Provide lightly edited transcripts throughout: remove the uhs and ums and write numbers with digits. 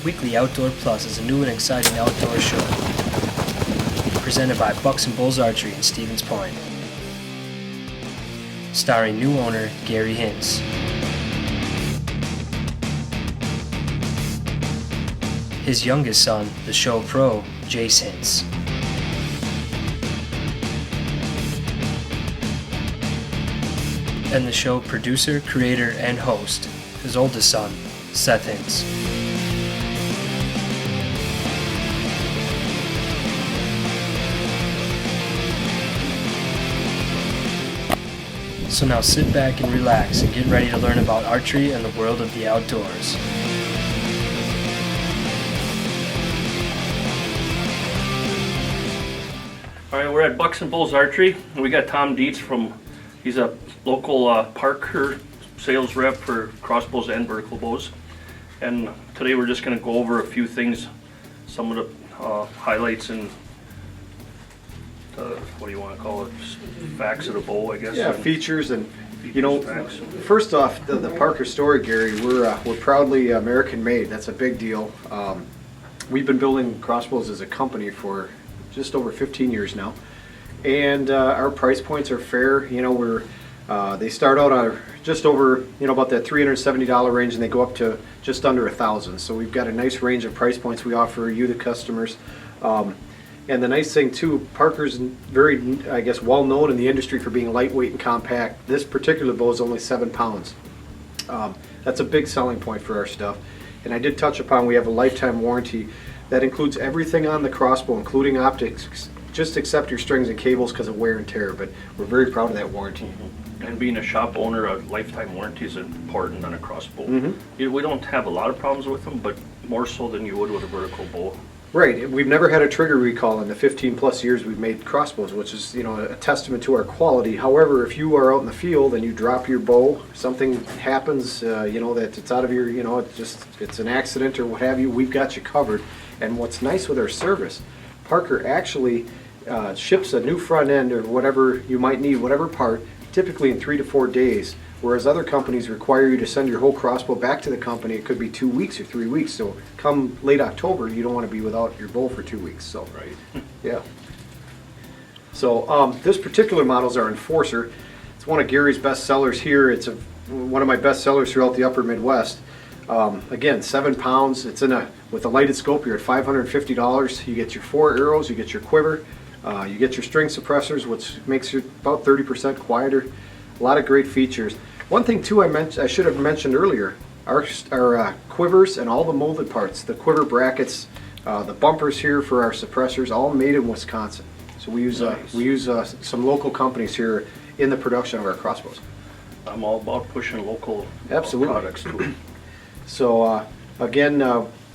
Weekly Outdoor Plus is a new and exciting outdoor show presented by Bucks and Bulls Archery in Stevens Point. Starring new owner Gary Hintz. His youngest son, the show pro, Jase Hintz. And the show producer, creator, and host, his oldest son, Seth Hintz. So now sit back and relax and get ready to learn about archery and the world of the outdoors. All right, we're at Bucks and Bulls Archery, and we got Tom Dietz he's a local Parker sales rep for crossbows and vertical bows. And today we're just going to go over a few things, some of the highlights and what do you want to call it, facts of the bow, I guess. Yeah, features and you know, first off, the Parker story, Gary, we're proudly American made. That's a big deal. We've been building crossbows as a company for just over 15 years now, and our price points are fair. You know, they start out just over, you know, about that $370 range, and they go up to just under $1,000. So we've got a nice range of price points we offer you, the customers. And the nice thing too, Parker's very, I guess, well known in the industry for being lightweight and compact. This particular bow is only 7 pounds. That's a big selling point for our stuff. And I did touch upon we have a lifetime warranty that includes everything on the crossbow, including optics. Just accept your strings and cables because of wear and tear, but we're very proud of that warranty. And being a shop owner, a lifetime warranty is important on a crossbow. Mm-hmm. We don't have a lot of problems with them, but more so than you would with a vertical bow. Right. We've never had a trigger recall in the 15 plus years we've made crossbows, which is, you know, a testament to our quality. However, if you are out in the field and you drop your bow, something happens, you know, that it's out of your, you know, it's an accident or what have you, we've got you covered. And what's nice with our service, Parker actually ships a new front end or whatever you might need, whatever part, typically in 3 to 4 days. Whereas other companies require you to send your whole crossbow back to the company. It could be 2 weeks or 3 weeks. So come late October, you don't want to be without your bow for 2 weeks. So right. Yeah. So this particular model is our Enforcer. It's one of Gary's best sellers here. It's one of my best sellers throughout the upper Midwest. Again, 7 pounds. It's with a lighted scope. You're at $550. You get your 4 arrows. You get your quiver. You get your string suppressors, which makes it about 30% quieter. A lot of great features. One thing too I should have mentioned earlier, our quivers and all the molded parts, the quiver brackets, the bumpers here for our suppressors, all made in Wisconsin. So we use some local companies here in the production of our crossbows. I'm all about pushing local products too. So again,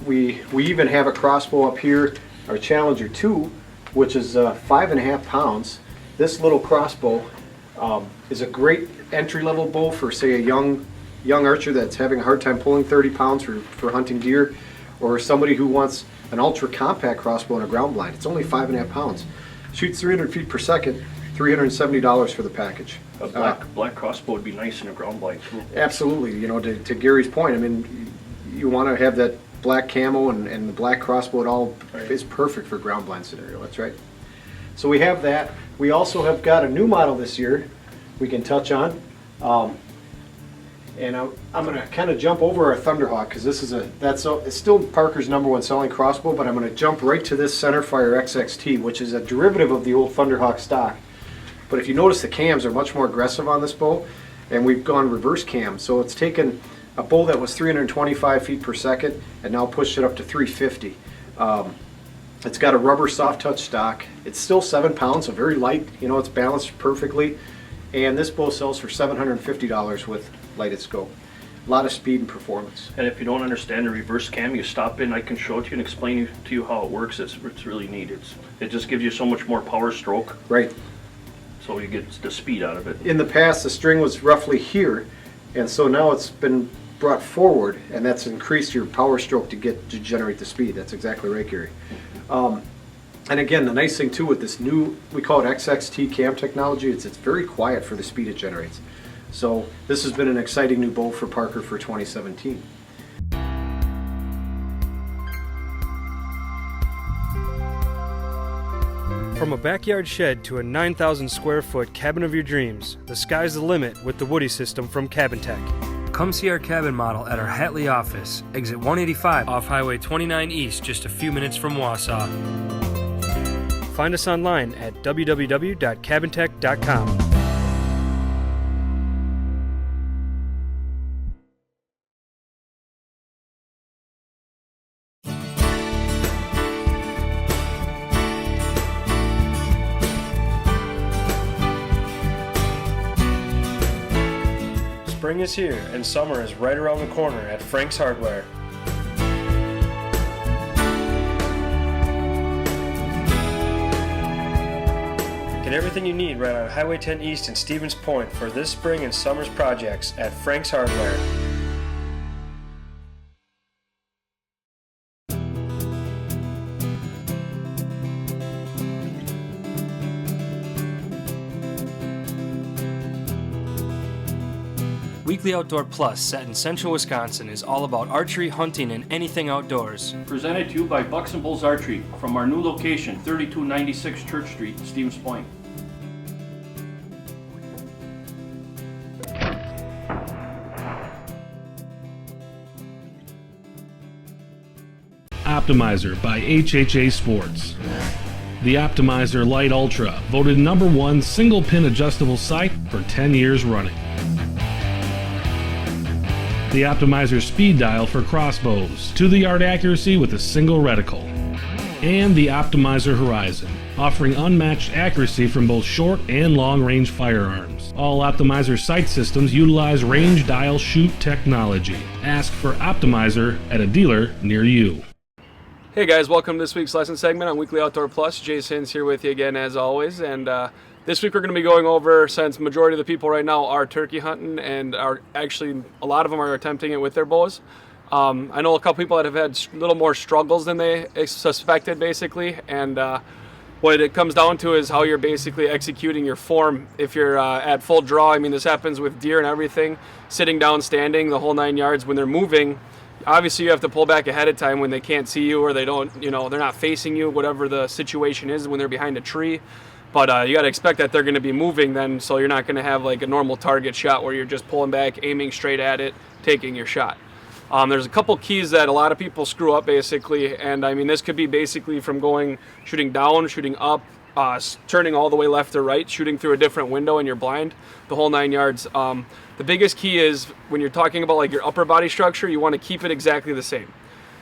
we even have a crossbow up here, our Challenger 2, which is 5.5 pounds. This little crossbow is a great entry-level bow for, say, a young archer that's having a hard time pulling 30 pounds for hunting deer, or somebody who wants an ultra-compact crossbow and a ground blind. It's only 5.5 pounds. Shoots 300 feet per second, $370 for the package. A black crossbow would be nice in a ground blind too. Absolutely. You know, to Gary's point, I mean, you want to have that black camo and the black crossbow. It all is perfect for ground blind scenario. That's right. So we have that. We also have got a new model this year we can touch on, and I'm going to kind of jump over our Thunderhawk because it's still Parker's #1 selling crossbow, but I'm going to jump right to this Centerfire XXT, which is a derivative of the old Thunderhawk stock. But if you notice, the cams are much more aggressive on this bow, and we've gone reverse cam. So it's taken a bow that was 325 feet per second and now pushed it up to 350. It's got a rubber soft touch stock. It's still 7 pounds, so very light. You know, it's balanced perfectly. And this bow sells for $750 with lighted scope. A lot of speed and performance. And if you don't understand the reverse cam, you stop in, I can show it to you and explain to you how it works. It's really neat. It just gives you so much more power stroke. Right. So you get the speed out of it. In the past, the string was roughly here, and so now it's been brought forward, and that's increased your power stroke to generate the speed. That's exactly right, Gary. And again, the nice thing too with this new, we call it XXT cam technology, it's very quiet for the speed it generates. So this has been an exciting new bow for Parker for 2017. From a backyard shed to a 9,000 square foot cabin of your dreams, the sky's the limit with the Woody system from Cabin Tech. Come see our cabin model at our Hatley office, exit 185 off Highway 29 East, just a few minutes from Wausau. Find us online at www.cabintech.com. Spring is here and summer is right around the corner at Frank's Hardware. Get everything you need right on Highway 10 East and Stevens Point for this spring and summer's projects at Frank's Hardware. Weekly Outdoor Plus, set in central Wisconsin, is all about archery, hunting, and anything outdoors. Presented to you by Bucks and Bulls Archery from our new location, 3296 Church Street, Stevens Point. Optimizer by HHA Sports. The Optimizer Lite Ultra, voted #1 single pin adjustable sight for 10 years running. The Optimizer Speed Dial for crossbows, to-the-yard accuracy with a single reticle. And the Optimizer Horizon, offering unmatched accuracy from both short and long-range firearms. All Optimizer sight systems utilize range dial shoot technology. Ask for Optimizer at a dealer near you. Hey guys, welcome to this week's lesson segment on Weekly Outdoor Plus. Jase and Gary here with you again as always, and this week we're going to be going over, since majority of the people right now are turkey hunting and are actually, a lot of them are attempting it with their bows. I know a couple people that have had a little more struggles than they suspected basically, and what it comes down to is how you're basically executing your form. If you're at full draw, I mean this happens with deer and everything, sitting down, standing, the whole 9 yards. When they're moving, obviously you have to pull back ahead of time when they can't see you or they don't, they're not facing you, whatever the situation is when they're behind a tree. But you got to expect that they're going to be moving then, so you're not going to have like a normal target shot where you're just pulling back, aiming straight at it, taking your shot. There's a couple keys that a lot of people screw up basically, and I mean this could be basically from shooting down, shooting up, turning all the way left or right, shooting through a different window in your blind, the whole 9 yards. The biggest key is when you're talking about like your upper body structure, you want to keep it exactly the same.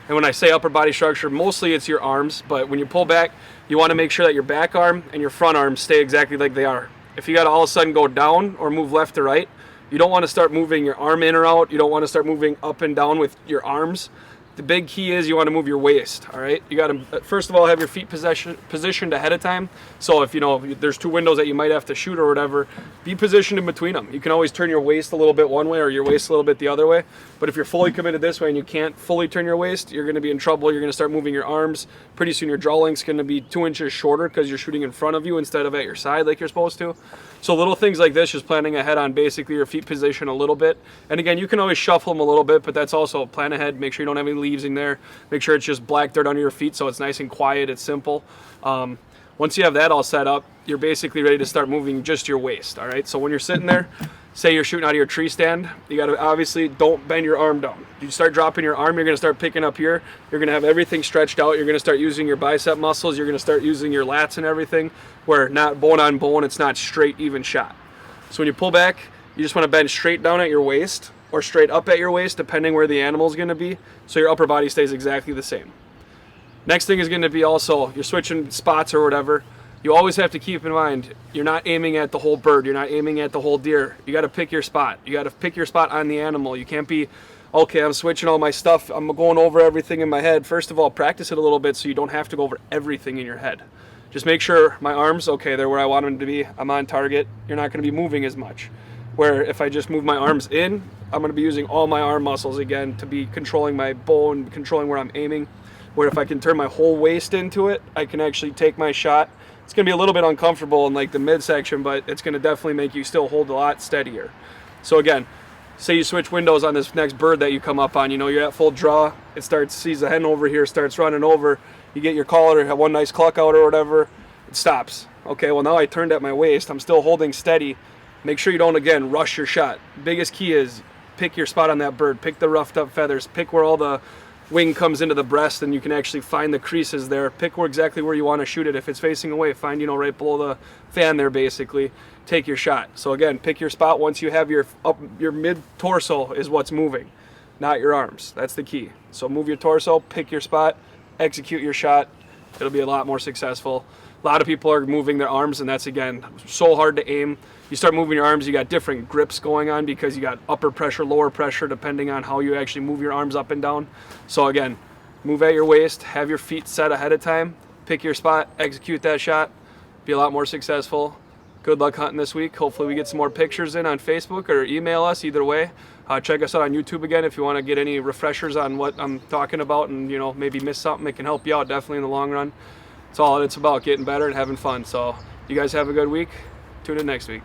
And when I say upper body structure, mostly it's your arms, but when you pull back, you want to make sure that your back arm and your front arm stay exactly like they are. If you got to all of a sudden go down or move left to right, you don't want to start moving your arm in or out. You don't want to start moving up and down with your arms. The big key is you want to move your waist, all right? You got to, first of all, have your feet positioned ahead of time. So if, there's two windows that you might have to shoot or whatever, be positioned in between them. You can always turn your waist a little bit one way or your waist a little bit the other way. But if you're fully committed this way and you can't fully turn your waist, you're going to be in trouble. You're going to start moving your arms. Pretty soon your draw length's going to be 2 inches shorter because you're shooting in front of you instead of at your side like you're supposed to. So little things like this, just planning ahead on basically your feet position a little bit. And again, you can always shuffle them a little bit, but that's also plan ahead. Make sure you don't have any leaves in there. Make sure it's just black dirt under your feet so it's nice and quiet. It's simple. Once you have that all set up, you're basically ready to start moving just your waist, all right? So when you're sitting there, say you're shooting out of your tree stand, you got to obviously don't bend your arm down. You start dropping your arm, you're going to start picking up here. You're going to have everything stretched out. You're going to start using your bicep muscles. You're going to start using your lats and everything, where not bone on bone, it's not straight, even shot. So when you pull back, you just want to bend straight down at your waist or straight up at your waist, depending where the animal is going to be, so your upper body stays exactly the same. Next thing is going to be also, you're switching spots or whatever. You always have to keep in mind, you're not aiming at the whole bird. You're not aiming at the whole deer. You got to pick your spot. You got to pick your spot on the animal. You can't be, okay, I'm switching all my stuff. I'm going over everything in my head. First of all, practice it a little bit so you don't have to go over everything in your head. Just make sure my arms, okay, they're where I want them to be. I'm on target. You're not going to be moving as much. Where if I just move my arms in, I'm going to be using all my arm muscles again to be controlling my bow and controlling where I'm aiming. Where if I can turn my whole waist into it, I can actually take my shot. It's going to be a little bit uncomfortable in like the midsection, but it's going to definitely make you still hold a lot steadier. So again, say you switch windows on this next bird that you come up on, you're at full draw, it sees the hen over here, starts running over, you get your collar, have one nice cluck out or whatever, it stops. Okay, well now I turned at my waist, I'm still holding steady. Make sure you don't, again, rush your shot. Biggest key is pick your spot on that bird, pick the roughed up feathers, pick where all the wing comes into the breast and you can actually find the creases there. Pick exactly where you want to shoot it. If it's facing away, find, right below the fan there basically. Take your shot. So again, pick your spot once you have your mid-torso is what's moving, not your arms. That's the key. So move your torso, pick your spot, execute your shot. It'll be a lot more successful. A lot of people are moving their arms, and that's, again, so hard to aim. You start moving your arms, you got different grips going on because you got upper pressure, lower pressure, depending on how you actually move your arms up and down. So again, move at your waist, have your feet set ahead of time, pick your spot, execute that shot, be a lot more successful. Good luck hunting this week. Hopefully we get some more pictures in on Facebook or email us, either way. Check us out on YouTube again if you want to get any refreshers on what I'm talking about and, maybe miss something. It can help you out definitely in the long run. It's all it's about, getting better and having fun. So you guys have a good week. Tune in next week.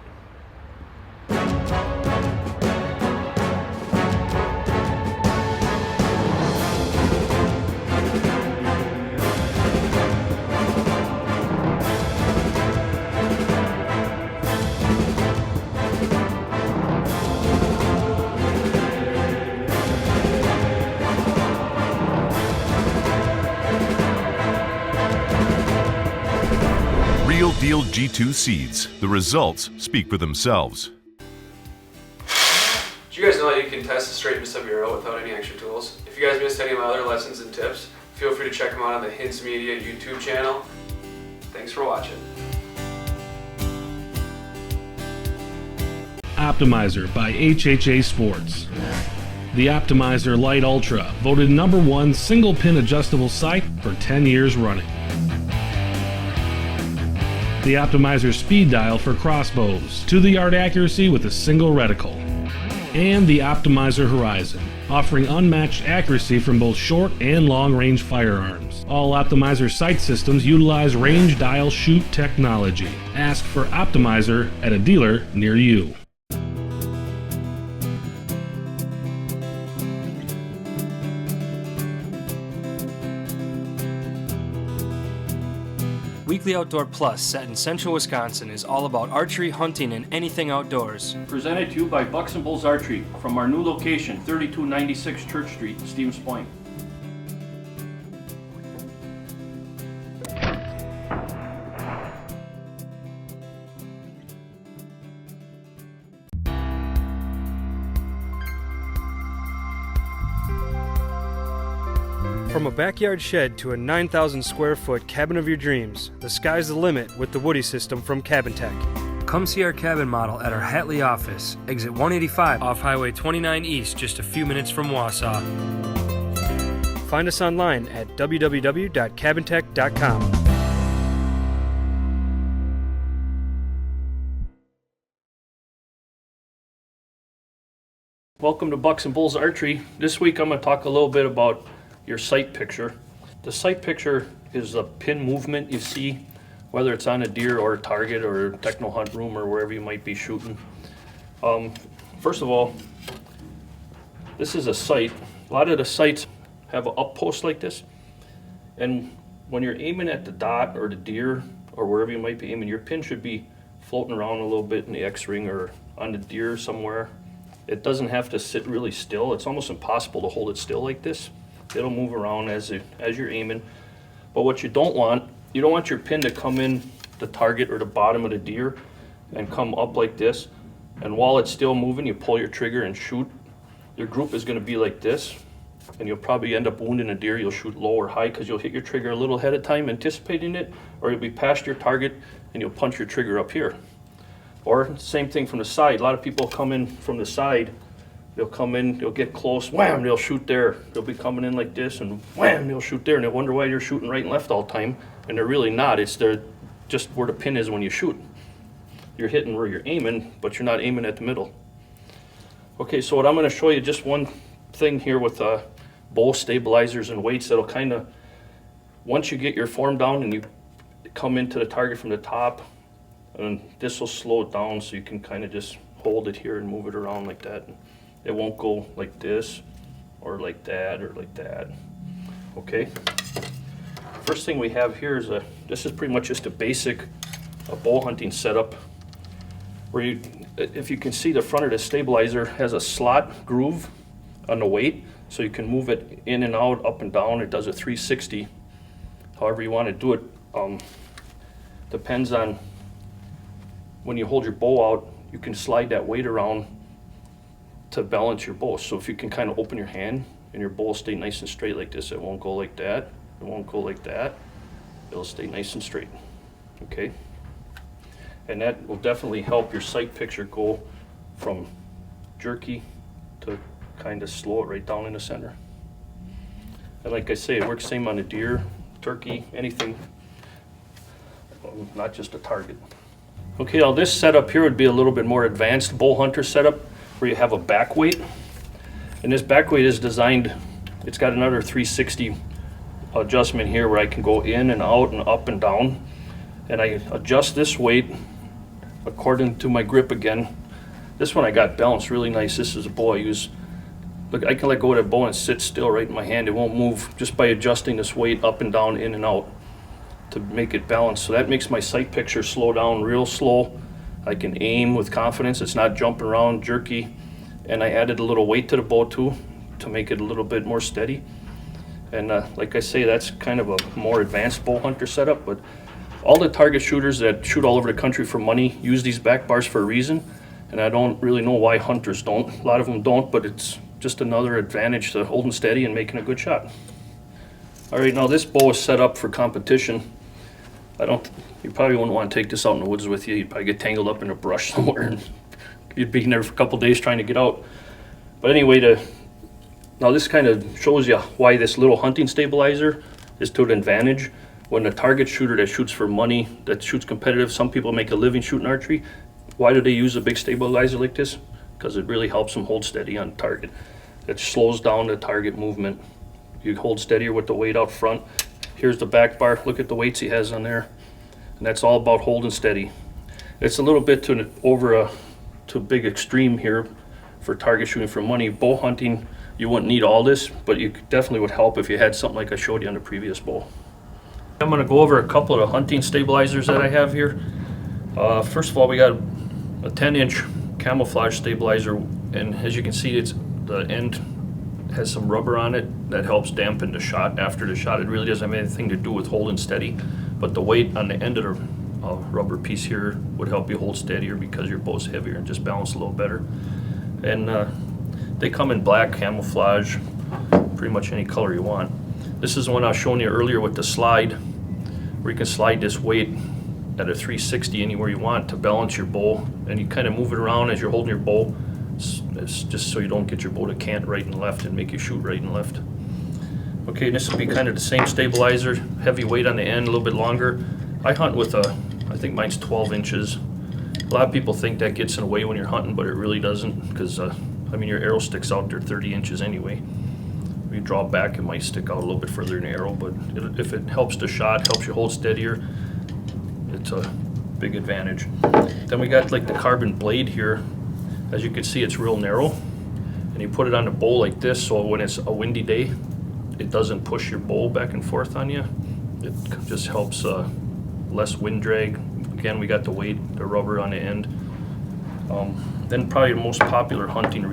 Real Deal G2 seeds. The results speak for themselves. Did you guys know that you can test the straightness of your arrow without any extra tools? If you guys missed any of my other lessons and tips, feel free to check them out on the Hintz Media YouTube channel. Thanks for watching. Optimizer by HHA Sports. The Optimizer Lite Ultra, voted #1 single pin adjustable sight for 10 years running. The Optimizer speed dial for crossbows, to the yard accuracy with a single reticle. And the Optimizer Horizon, offering unmatched accuracy from both short and long range firearms. All Optimizer sight systems utilize range dial shoot technology. Ask for Optimizer at a dealer near you. Weekly Outdoor Plus, set in central Wisconsin, is all about archery, hunting, and anything outdoors. Presented to you by Bucks and Bulls Archery from our new location, 3296 Church Street, Stevens Point. From a backyard shed to a 9,000 square foot cabin of your dreams, the sky's the limit with the Woody system from Cabin Tech. Come see our cabin model at our Hatley office, exit 185 off Highway 29 East, just a few minutes from Wausau. Find us online at www.cabintech.com. Welcome to Bucks and Bulls Archery. This week I'm going to talk a little bit about your sight picture. The sight picture is the pin movement you see, whether it's on a deer or a target or a techno hunt room or wherever you might be shooting. First of all, this is a sight. A lot of the sights have an up post like this, and when you're aiming at the dot or the deer or wherever you might be aiming, your pin should be floating around a little bit in the X-ring or on the deer somewhere. It doesn't have to sit really still. It's almost impossible to hold it still like this. It'll move around as you're aiming. But what you don't want your pin to come in the target or the bottom of the deer and come up like this. And while it's still moving, you pull your trigger and shoot. Your group is going to be like this, and you'll probably end up wounding a deer. You'll shoot low or high because you'll hit your trigger a little ahead of time anticipating it, or you'll be past your target and you'll punch your trigger up here. Or same thing from the side. A lot of people come in from the side. They'll come in, they'll get close, wham, they'll shoot there. They'll be coming in like this, and wham, they'll shoot there. And they wonder why they're shooting right and left all the time. And they're really not. It's just where the pin is when you shoot. You're hitting where you're aiming, but you're not aiming at the middle. Okay, so what I'm going to show you, just one thing here with bow stabilizers and weights that'll kind of, once you get your form down and you come into the target from the top, and this will slow it down so you can kind of just hold it here and move it around like that. It won't go like this or like that or like that. Okay? First thing we have here is this is pretty much just a basic bow hunting setup where you, if you can see, the front of the stabilizer has a slot groove on the weight, so you can move it in and out, up and down. It does a 360, however you want to do it. Depends on when you hold your bow out, you can slide that weight around to balance your bow. So if you can kind of open your hand and your bow will stay nice and straight like this, it won't go like that, it won't go like that, it'll stay nice and straight, okay? And that will definitely help your sight picture go from jerky to kind of slow it right down in the center. And like I say, it works same on a deer, turkey, anything, not just a target. Okay, now this setup here would be a little bit more advanced bow hunter setup where you have a back weight. And this back weight is designed, it's got another 360 adjustment here where I can go in and out and up and down. And I adjust this weight according to my grip again. This one I got balanced really nice. This is a bow I use. Look, I can let go of that bow and it sits still right in my hand. It won't move just by adjusting this weight up and down, in and out to make it balanced. So that makes my sight picture slow down real slow. I can aim with confidence. It's not jumping around, jerky. And I added a little weight to the bow too to make it a little bit more steady. And like I say, that's kind of a more advanced bow hunter setup, but all the target shooters that shoot all over the country for money use these back bars for a reason, and I don't really know why hunters don't. A lot of them don't, but it's just another advantage to holding steady and making a good shot. All right, now this bow is set up for competition. You probably wouldn't want to take this out in the woods with you. You'd probably get tangled up in a brush somewhere and you'd be in there for a couple days trying to get out. But anyway, now this kind of shows you why this little hunting stabilizer is to an advantage. When a target shooter that shoots for money, that shoots competitive, some people make a living shooting archery. Why do they use a big stabilizer like this? Because it really helps them hold steady on target. It slows down the target movement. You hold steadier with the weight out front. Here's the back bar. Look at the weights he has on there. And that's all about holding steady. It's a little bit to a big extreme here for target shooting for money. Bow hunting, you wouldn't need all this, but you definitely would help if you had something like I showed you on the previous bow. I'm going to go over a couple of the hunting stabilizers that I have here. First of all, we got a 10-inch camouflage stabilizer, and as you can see, the end has some rubber on it that helps dampen the shot after the shot. It really doesn't have anything to do with holding steady, but the weight on the end of the rubber piece here would help you hold steadier because your bow's heavier and just balance a little better. And they come in black, camouflage, pretty much any color you want. This is the one I was showing you earlier with the slide, where you can slide this weight at a 360 anywhere you want to balance your bow, and you kind of move it around as you're holding your bow. It's just so you don't get your bow to cant right and left and make you shoot right and left. Okay, and this will be kind of the same stabilizer, heavy weight on the end, a little bit longer. I hunt with I think mine's 12 inches. A lot of people think that gets in the way when you're hunting, but it really doesn't, because I mean, your arrow sticks out there 30 inches anyway. If you draw back, it might stick out a little bit further in the arrow, but if it helps the shot, helps you hold steadier, it's a big advantage. Then we got like the carbon blade here. As you can see, it's real narrow, and you put it on the bow like this, so when it's a windy day, it doesn't push your bow back and forth on you. It just helps less wind drag. Again, we got the weight, the rubber on the end. Then probably the most popular hunting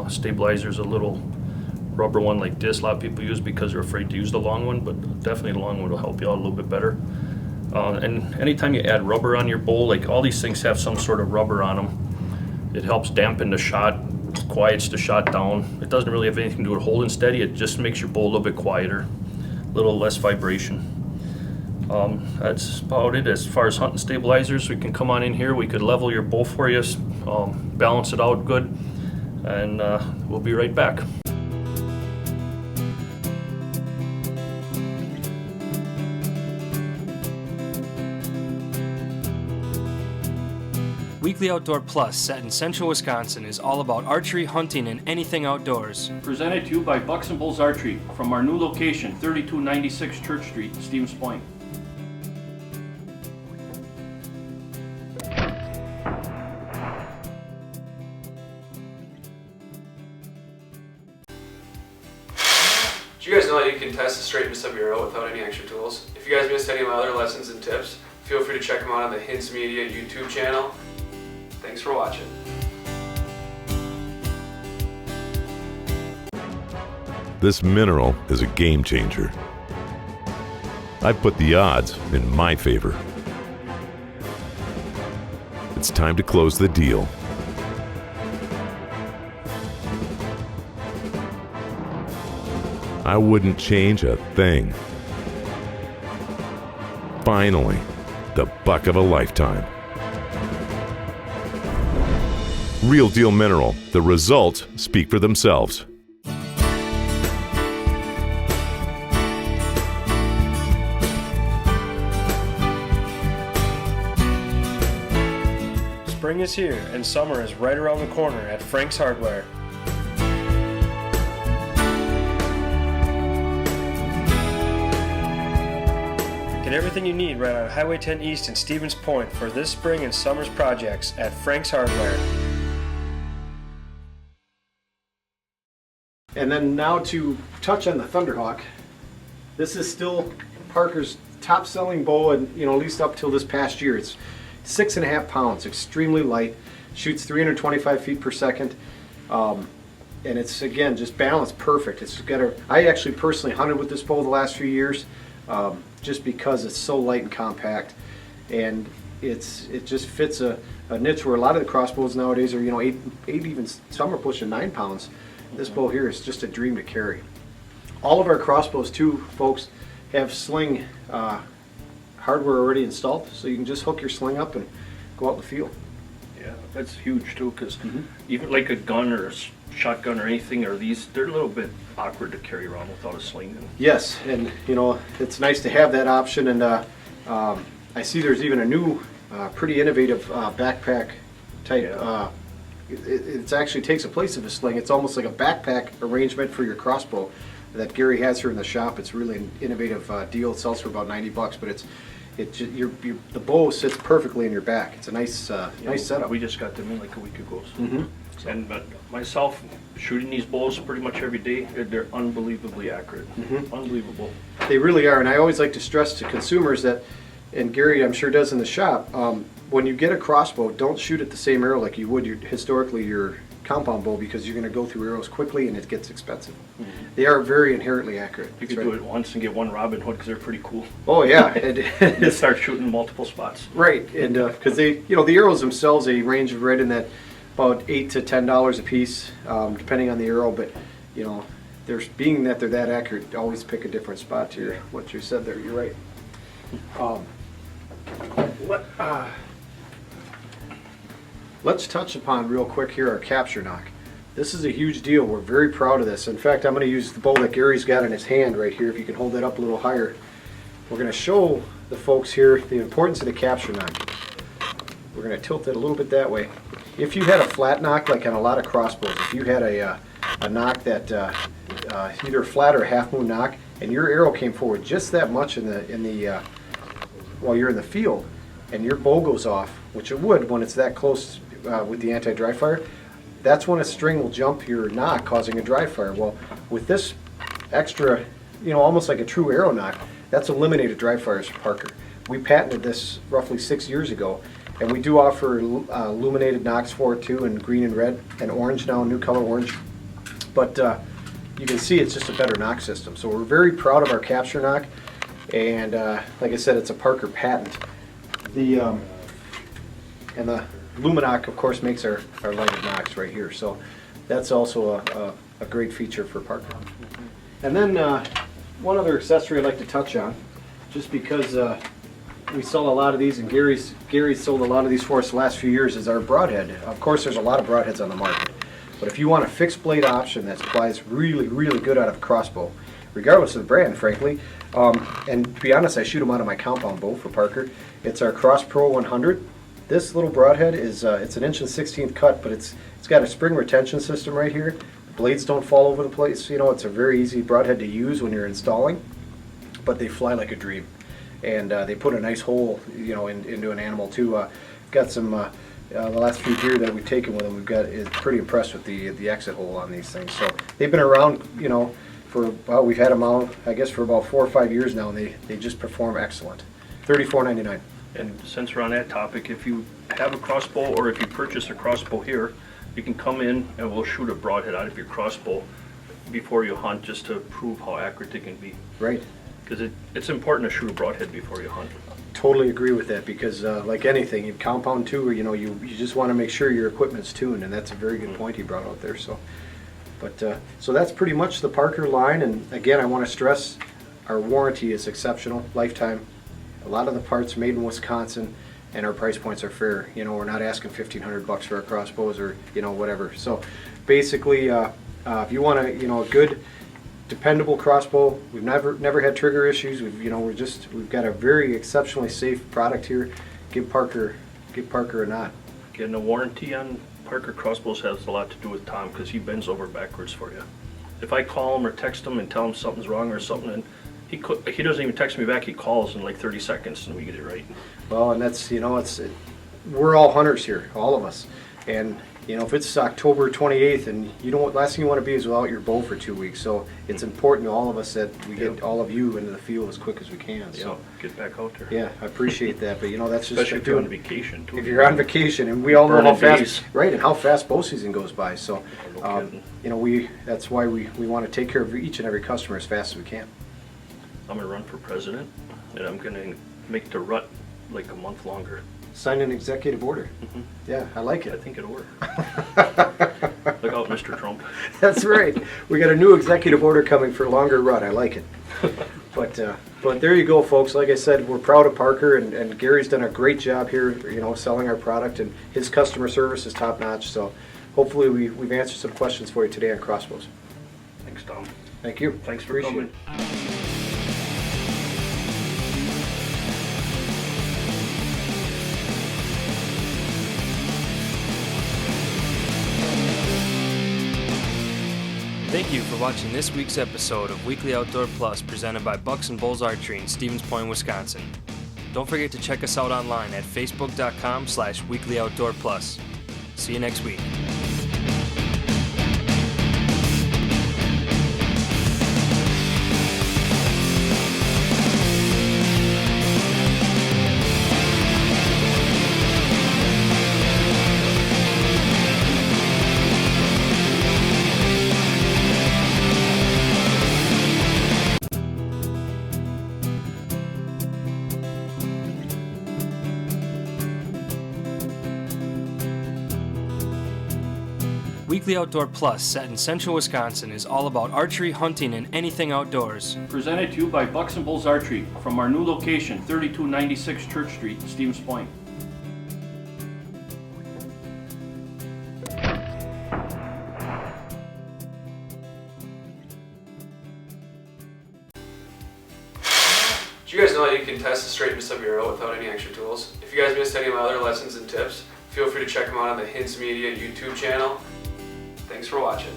stabilizer is a little rubber one like this. A lot of people use because they're afraid to use the long one, but definitely the long one will help you out a little bit better. And anytime you add rubber on your bow, like all these things have some sort of rubber on them, it helps dampen the shot, quiets the shot down. It doesn't really have anything to do with holding steady. It just makes your bow a little bit quieter, a little less vibration. That's about it as far as hunting stabilizers. We can come on in here. We could level your bow for you, balance it out good, and we'll be right back. Weekly Outdoor Plus, set in central Wisconsin, is all about archery, hunting, and anything outdoors. Presented to you by Bucks and Bulls Archery from our new location, 3296 Church Street, Stevens Point. Did you guys know that you can test the straightness of your arrow without any extra tools? If you guys missed any of my other lessons and tips, feel free to check them out on the Hintz Media YouTube channel. Thanks for watching. This mineral is a game changer. I've put the odds in my favor. It's time to close the deal. I wouldn't change a thing. Finally, the buck of a lifetime. Real Deal Mineral. The results speak for themselves. Spring is here and summer is right around the corner at Frank's Hardware. Get everything you need right on Highway 10 East in Stevens Point for this spring and summer's projects at Frank's Hardware. And then now to touch on the Thunderhawk. This is still Parker's top selling bow, and at least up till this past year. It's 6.5 pounds, extremely light, shoots 325 feet per second, and it's again just balanced perfect. I actually personally hunted with this bow the last few years, just because it's so light and compact, and it just fits a niche where a lot of the crossbows nowadays are 8, even some are pushing 9 pounds. This bow here is just a dream to carry. All of our crossbows too, folks, have sling hardware already installed, so you can just hook your sling up and go out in the field. Yeah, that's huge too, because even like a gun or a shotgun or anything, or they're a little bit awkward to carry around without a sling. Yes, and it's nice to have that option. And I see there's even a new, pretty innovative backpack type. It actually takes the place of a sling. It's almost like a backpack arrangement for your crossbow that Gary has here in the shop. It's really an innovative deal. It sells for about $90, but the bow sits perfectly in your back. It's a nice nice setup. We just got them in like a week ago. So. And myself, shooting these bows pretty much every day, they're unbelievably accurate. Unbelievable. They really are, and I always like to stress to consumers that, and Gary I'm sure does in the shop, when you get a crossbow, don't shoot at the same arrow like you would historically your compound bow, because you're going to go through arrows quickly and it gets expensive. They are very inherently accurate. You could do it once and get one Robin Hood, because they're pretty cool. Oh yeah. And start shooting multiple spots. Right, and because the arrows themselves, they range right in that about $8 to $10 a piece, depending on the arrow. But being that they're that accurate, always pick a different spot to what you said there. You're right. Let's touch upon real quick here our capture knock. This is a huge deal. We're very proud of this. In fact, I'm going to use the bow that Gary's got in his hand right here. If you can hold that up a little higher. We're going to show the folks here the importance of the capture knock. We're going to tilt it a little bit that way. If you had a flat knock, like on a lot of crossbows, if you had a knock that either flat or half moon knock, and your arrow came forward just that much while you're in the field, and your bow goes off, which it would when it's that close with the anti-dry fire, that's when a string will jump your knock, causing a dry fire. Well, with this extra, almost like a true arrow knock, that's eliminated dry fires for Parker. We patented this roughly 6 years ago, and we do offer illuminated knocks for it too, in green and red and orange now, new color orange. But you can see it's just a better knock system. So we're very proud of our capture knock, and like I said, it's a Parker patent. And the Luminoc, of course, makes our lighted knocks right here. So that's also a great feature for Parker. And then one other accessory I'd like to touch on, just because we sell a lot of these, and Gary's sold a lot of these for us the last few years, is our broadhead. Of course, there's a lot of broadheads on the market, but if you want a fixed blade option that flies really, really good out of a crossbow, regardless of the brand, frankly, and to be honest, I shoot them out of my compound bow for Parker. It's our Cross Pro 100. This little broadhead is it's an 1 1/16 cut, but it's got a spring retention system right here. The blades don't fall over the place. It's a very easy broadhead to use when you're installing, but they fly like a dream. And they put a nice hole, into an animal too. Got some the last few deer that we've taken with them. Is pretty impressed with the exit hole on these things. So they've been around, for well, we've had them out, I guess, for about 4 or 5 years now, and they just perform excellent. $34.99. And since we're on that topic, if you have a crossbow or if you purchase a crossbow here, you can come in and we'll shoot a broadhead out of your crossbow before you hunt, just to prove how accurate it can be. Right. Because it's important to shoot a broadhead before you hunt. Totally agree with that, because like anything, in compound too, you just want to make sure your equipment's tuned, and that's a very good point he brought out there. So, but so that's pretty much the Parker line, and again, I want to stress our warranty is exceptional, lifetime. A lot of the parts made in Wisconsin, and our price points are fair. We're not asking $1,500 for our crossbows or whatever. So basically, if you want a good, dependable crossbow, we've never had trigger issues. We've got a very exceptionally safe product here. Give Parker a nod. Getting a warranty on Parker crossbows has a lot to do with Tom, because he bends over backwards for you. If I call him or text him and tell him something's wrong or something, and he doesn't even text me back, he calls in like 30 seconds and we get it right. Well, and that's we're all hunters here, all of us, and if it's October 28th and last thing you want to be is without your bow for 2 weeks. So it's important to all of us that we get all of you into the field as quick as we can. So get back out there. yeah, I appreciate that, but that's just especially if you're on vacation too. If you're on vacation, and we all know how Burning fast days. right and how fast bow season goes by. So No kidding. that's why we want to take care of each and every customer as fast as we can. I'm gonna run for president, and I'm gonna make the rut like a month longer. Sign an executive order. Mhm. Yeah, I like I it. think it'll work. Look out, Mr. Trump. That's right. We got a new executive order coming for longer run. I like it. But there you go, folks. Like I said, we're proud of Parker, and Gary's done a great job here, selling our product, and his customer service is top notch. So hopefully we've answered some questions for you today on crossbows. Thanks, Tom. Thank you. Thanks for Appreciate coming. it. Thank you for watching this week's episode of Weekly Outdoor Plus presented by Bucks and Bulls Archery in Stevens Point, Wisconsin. Don't forget to check us out online at facebook.com/weeklyoutdoorplus. See you next week. Weekly Outdoor Plus, set in central Wisconsin, is all about archery, hunting, and anything outdoors. Presented to you by Bucks and Bulls Archery from our new location, 3296 Church Street, Stevens Point. Did you guys know that you can test the straightness of your arrow without any extra tools? If you guys missed any of my other lessons and tips, feel free to check them out on the Hintz Media YouTube channel. Thanks for watching.